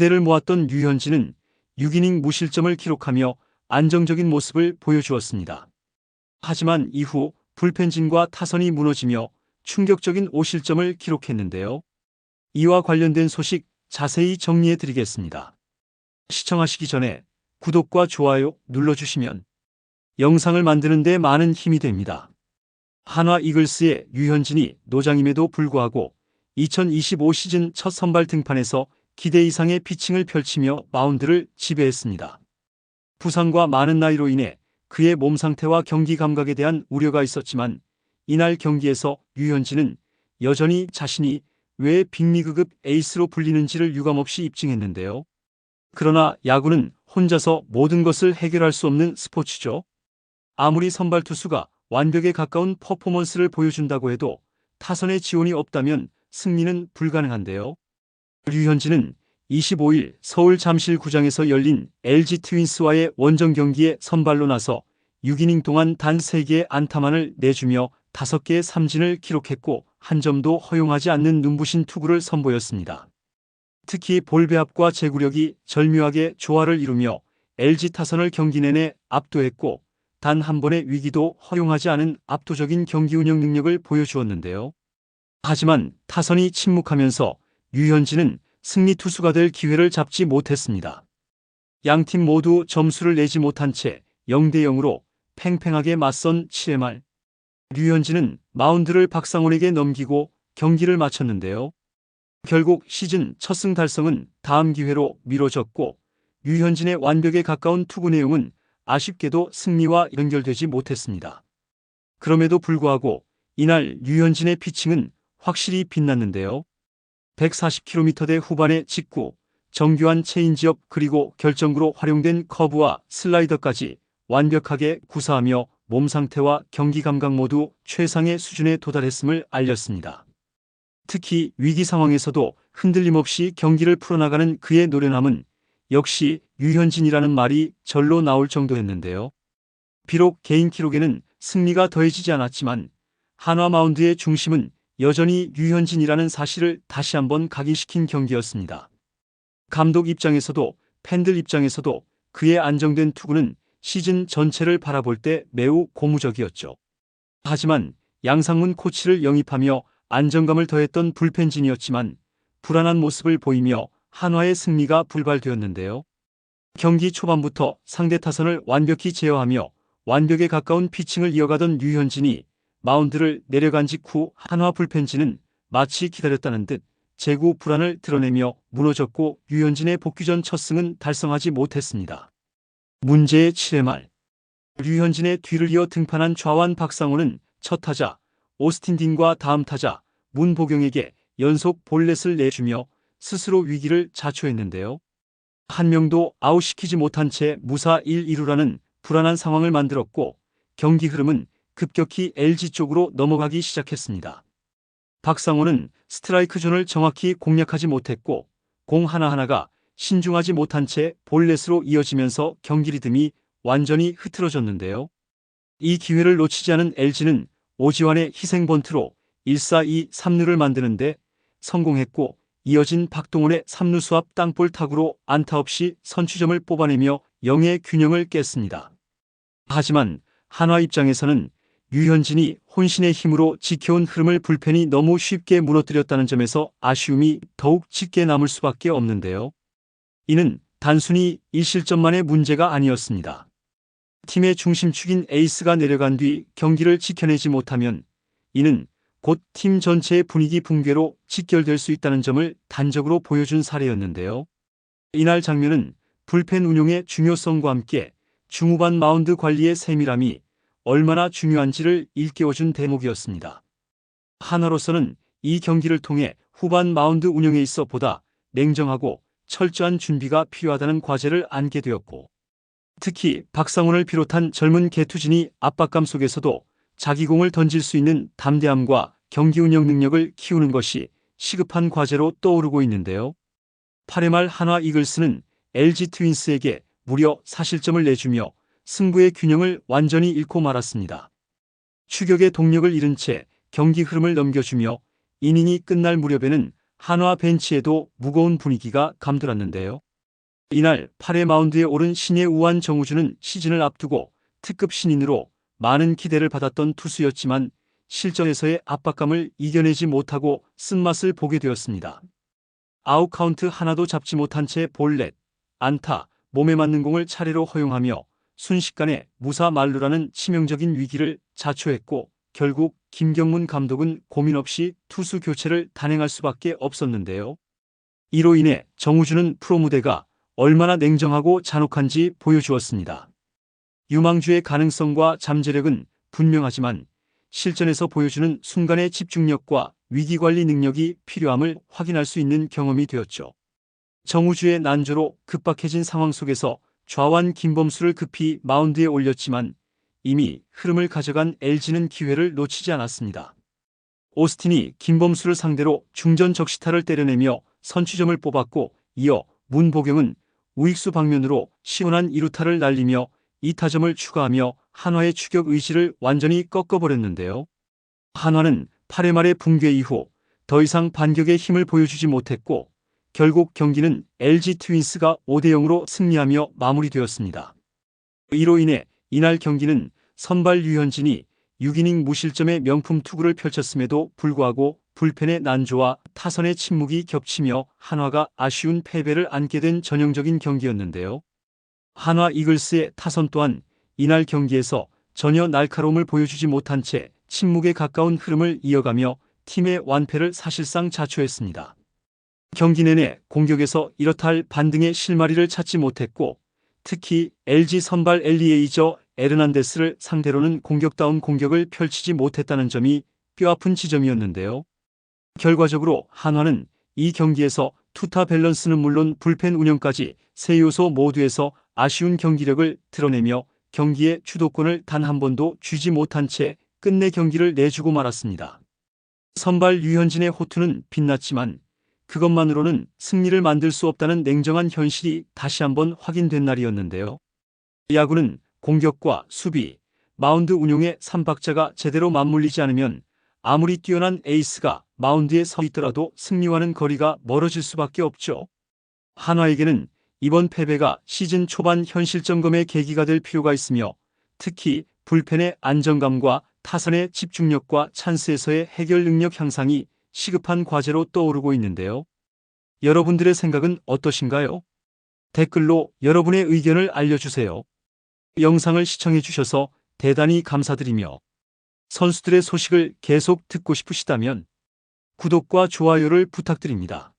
기대를 모았던 류현진은 6이닝 무실점을 기록하며 안정적인 모습을 보여주었습니다. 하지만 이후 불펜진과 타선이 무너지며 충격적인 5실점을 기록했는데요. 이와 관련된 소식 자세히 정리해 드리겠습니다. 시청하시기 전에 구독과 좋아요 눌러주시면 영상을 만드는 데 많은 힘이 됩니다. 한화 이글스의 류현진이 노장임에도 불구하고 2025 시즌 첫 선발 등판에서 기대 이상의 피칭을 펼치며 마운드를 지배했습니다. 부상과 많은 나이로 인해 그의 몸 상태와 경기 감각에 대한 우려가 있었지만 이날 경기에서 류현진은 여전히 자신이 왜 빅리그급 에이스로 불리는지를 유감없이 입증했는데요. 그러나 야구는 혼자서 모든 것을 해결할 수 없는 스포츠죠. 아무리 선발 투수가 완벽에 가까운 퍼포먼스를 보여준다고 해도 타선의 지원이 없다면 승리는 불가능한데요. 류현진은 25일 서울 잠실구장에서 열린 LG 트윈스와의 원정 경기에 선발로 나서 6이닝 동안 단 3개의 안타만을 내주며 5개의 삼진을 기록했고 한 점도 허용하지 않는 눈부신 투구를 선보였습니다. 특히 볼 배합과 제구력이 절묘하게 조화를 이루며 LG 타선을 경기 내내 압도했고 단 한 번의 위기도 허용하지 않은 압도적인 경기 운영 능력을 보여주었는데요. 하지만 타선이 침묵하면서 류현진은 승리 투수가 될 기회를 잡지 못했습니다. 양팀 모두 점수를 내지 못한 채 0대 0으로 팽팽하게 맞선 7회 말 류현진은 마운드를 박상원에게 넘기고 경기를 마쳤는데요. 결국 시즌 첫 승 달성은 다음 기회로 미뤄졌고 류현진의 완벽에 가까운 투구 내용은 아쉽게도 승리와 연결되지 못했습니다. 그럼에도 불구하고 이날 류현진의 피칭은 확실히 빛났는데요. 140km대 후반의 직구, 정교한 체인지업 그리고 결정구로 활용된 커브와 슬라이더까지 완벽하게 구사하며 몸 상태와 경기 감각 모두 최상의 수준에 도달했음을 알렸습니다. 특히 위기 상황에서도 흔들림 없이 경기를 풀어나가는 그의 노련함은 역시 류현진이라는 말이 절로 나올 정도였는데요. 비록 개인 기록에는 승리가 더해지지 않았지만 한화 마운드의 중심은 여전히 류현진이라는 사실을 다시 한번 각인시킨 경기였습니다. 감독 입장에서도 팬들 입장에서도 그의 안정된 투구는 시즌 전체를 바라볼 때 매우 고무적이었죠. 하지만 양상문 코치를 영입하며 안정감을 더했던 불펜진이었지만 불안한 모습을 보이며 한화의 승리가 불발되었는데요. 경기 초반부터 상대 타선을 완벽히 제어하며 완벽에 가까운 피칭을 이어가던 류현진이 마운드를 내려간 직후 한화 불펜진은 마치 기다렸다는 듯 제구 불안을 드러내며 무너졌고 류현진의 복귀 전 첫 승은 달성하지 못했습니다. 문제의 7회 말 류현진의 뒤를 이어 등판한 좌완 박상호는 첫 타자 오스틴 딘과 다음 타자 문보경에게 연속 볼넷을 내주며 스스로 위기를 자초했는데요. 한 명도 아웃시키지 못한 채 무사 1-2루라는 불안한 상황을 만들었고 경기 흐름은 급격히 LG 쪽으로 넘어가기 시작했습니다. 박상호는 스트라이크 존을 정확히 공략하지 못했고 공 하나하나가 신중하지 못한 채 볼넷으로 이어지면서 경기 리듬이 완전히 흐트러졌는데요. 이 기회를 놓치지 않은 LG는 오지환의 희생 번트로 1-4-2 3루를 만드는데 성공했고 이어진 박동원의 3루수 앞 땅볼 타구로 안타 없이 선취점을 뽑아내며 영의 균형을 깼습니다. 하지만 한화 입장에서는 류현진이 혼신의 힘으로 지켜온 흐름을 불펜이 너무 쉽게 무너뜨렸다는 점에서 아쉬움이 더욱 짙게 남을 수밖에 없는데요. 이는 단순히 1실점만의 문제가 아니었습니다. 팀의 중심축인 에이스가 내려간 뒤 경기를 지켜내지 못하면 이는 곧 팀 전체의 분위기 붕괴로 직결될 수 있다는 점을 단적으로 보여준 사례였는데요. 이날 장면은 불펜 운용의 중요성과 함께 중후반 마운드 관리의 세밀함이 얼마나 중요한지를 일깨워준 대목이었습니다. 한화로서는 이 경기를 통해 후반 마운드 운영에 있어 보다 냉정하고 철저한 준비가 필요하다는 과제를 안게 되었고 특히 박상원을 비롯한 젊은 개투진이 압박감 속에서도 자기 공을 던질 수 있는 담대함과 경기 운영 능력을 키우는 것이 시급한 과제로 떠오르고 있는데요. 8회 말 한화 이글스는 LG 트윈스에게 무려 4실점을 내주며 승부의 균형을 완전히 잃고 말았습니다. 추격의 동력을 잃은 채 경기 흐름을 넘겨주며 이닝이 끝날 무렵에는 한화 벤치에도 무거운 분위기가 감돌았는데요. 이날 8회 마운드에 오른 신예 우완 정우주는 시즌을 앞두고 특급 신인으로 많은 기대를 받았던 투수였지만 실전에서의 압박감을 이겨내지 못하고 쓴맛을 보게 되었습니다. 아웃 카운트 하나도 잡지 못한 채 볼넷, 안타, 몸에 맞는 공을 차례로 허용하며 순식간에 무사 만루라는 치명적인 위기를 자초했고 결국 김경문 감독은 고민 없이 투수 교체를 단행할 수밖에 없었는데요. 이로 인해 정우주는 프로 무대가 얼마나 냉정하고 잔혹한지 보여주었습니다. 유망주의 가능성과 잠재력은 분명하지만 실전에서 보여주는 순간의 집중력과 위기관리 능력이 필요함을 확인할 수 있는 경험이 되었죠. 정우주의 난조로 급박해진 상황 속에서 좌완 김범수를 급히 마운드에 올렸지만 이미 흐름을 가져간 LG는 기회를 놓치지 않았습니다. 오스틴이 김범수를 상대로 중전 적시타를 때려내며 선취점을 뽑았고 이어 문보경은 우익수 방면으로 시원한 2루타를 날리며 2타점을 추가하며 한화의 추격 의지를 완전히 꺾어버렸는데요. 한화는 8회 말의 붕괴 이후 더 이상 반격의 힘을 보여주지 못했고 결국 경기는 LG 트윈스가 5대 0으로 승리하며 마무리되었습니다. 이로 인해 이날 경기는 선발 류현진이 6이닝 무실점의 명품 투구를 펼쳤음에도 불구하고 불펜의 난조와 타선의 침묵이 겹치며 한화가 아쉬운 패배를 안게 된 전형적인 경기였는데요. 한화 이글스의 타선 또한 이날 경기에서 전혀 날카로움을 보여주지 못한 채 침묵에 가까운 흐름을 이어가며 팀의 완패를 사실상 자초했습니다. 경기 내내 공격에서 이렇다 할 반등의 실마리를 찾지 못했고 특히 LG 선발 엘리에이저 에르난데스를 상대로는 공격다운 공격을 펼치지 못했다는 점이 뼈아픈 지점이었는데요. 결과적으로 한화는 이 경기에서 투타 밸런스는 물론 불펜 운영까지 세 요소 모두에서 아쉬운 경기력을 드러내며 경기의 주도권을 단 한 번도 쥐지 못한 채 끝내 경기를 내주고 말았습니다. 선발 류현진의 호투는 빛났지만 그것만으로는 승리를 만들 수 없다는 냉정한 현실이 다시 한번 확인된 날이었는데요. 야구는 공격과 수비, 마운드 운용의 삼박자가 제대로 맞물리지 않으면 아무리 뛰어난 에이스가 마운드에 서 있더라도 승리와는 거리가 멀어질 수밖에 없죠. 한화에게는 이번 패배가 시즌 초반 현실 점검의 계기가 될 필요가 있으며 특히 불펜의 안정감과 타선의 집중력과 찬스에서의 해결 능력 향상이 시급한 과제로 떠오르고 있는데요. 여러분들의 생각은 어떠신가요? 댓글로 여러분의 의견을 알려주세요. 영상을 시청해주셔서 대단히 감사드리며 선수들의 소식을 계속 듣고 싶으시다면 구독과 좋아요를 부탁드립니다.